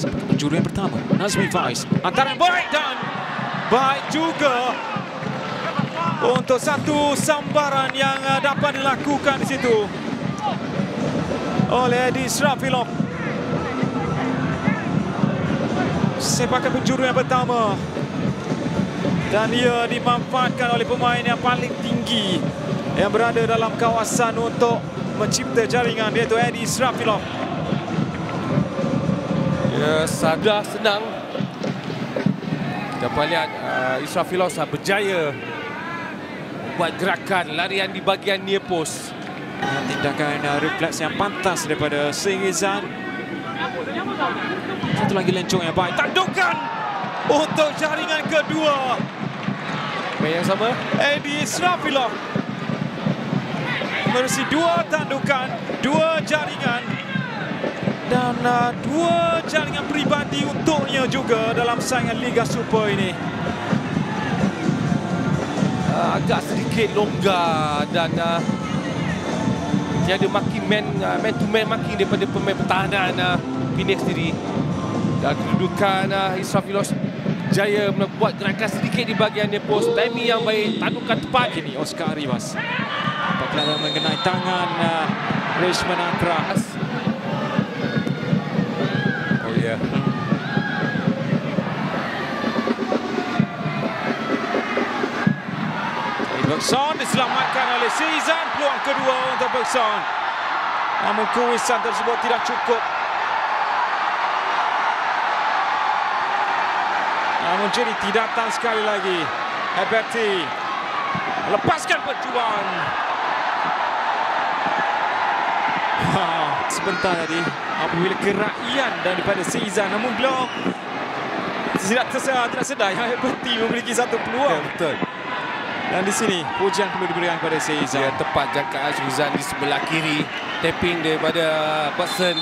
Penjuru yang pertama, Nazmi Faiz. Antara yang baik dan baik juga untuk satu sambaran yang dapat dilakukan di situ oleh Edi Israfilov. Sepakan penjuru yang pertama dan ia dimanfaatkan oleh pemain yang paling tinggi yang berada dalam kawasan untuk mencipta jaringan, iaitu Edi Israfilov. Ya, sudah senang. Dapat lihat Israfilov berjaya buat gerakan larian di bahagian near post. Tindakan refleks yang pantas daripada Singh Izan. Satu lagi lencong yang baik. Tandukan untuk jaringan kedua. Yang sama, Edi Israfilov merisi dua tandukan, dua jaringan dan dua jaringan peribadi untuknya juga dalam saingan Liga Super ini. Agak sedikit longgar dan tiada makin man to man makin daripada pemain pertahanan Phoenix sendiri. Dan kedudukan Israfilov jaya membuat gerakan sedikit di bahagian near post. Timing yang baik, tandukan tepat. Kini Oscar Rivas apabila mengenai tangan Rishman Akra. Oh ya. Bergson diselamatkan oleh Seizan. Peluang kedua untuk Bergson, namun kuisan tersebut tidak cukup. Namun jadi tidak datang sekali lagi. Heberti lepaskan perjuangan. Sebentar tadi apabila kerakyat daripada Seizan, namun belum tidak sedar yang Heberti memiliki satu peluang. Ya, betul. Dan di sini pujian perlu diberikan kepada Seizan. Ya, tepat jangkaan Seizan di sebelah kiri. Tapping daripada Bergson.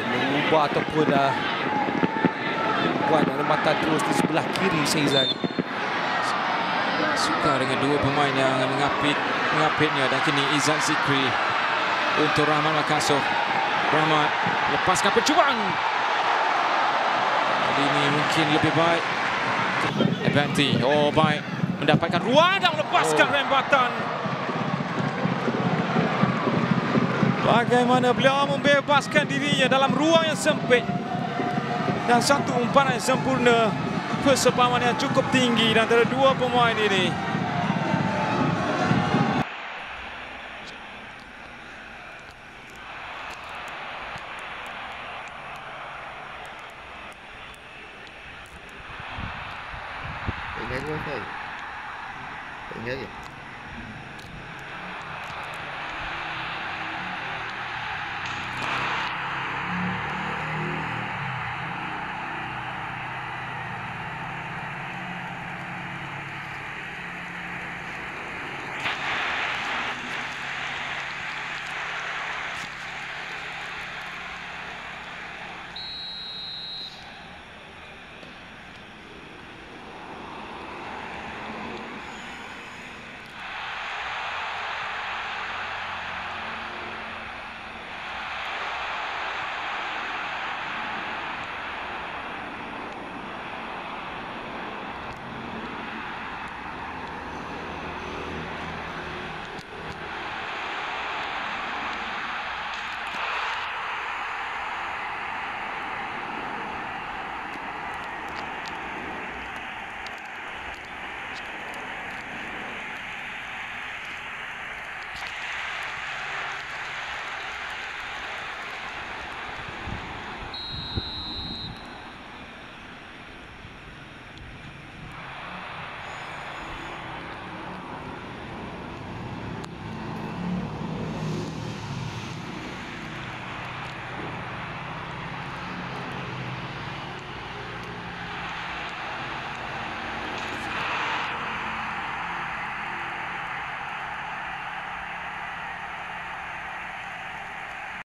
Mengubah ataupun buat mata terus di sebelah kiri Seizan. Suka dengan dua pemain yang mengapitnya. Dan kini Izan Zikri untuk Rahmat Makassar. Rahmat lepaskan percubaan. Kali ini mungkin lebih baik. Evanti, oh baik, mendapatkan ruang dan melepaskan rembatan. Bagaimana beliau membebaskan dirinya dalam ruang yang sempit. Dan satu umpan yang sempurna. Persepahaman yang cukup tinggi antara dua pemain ini. Ingat je.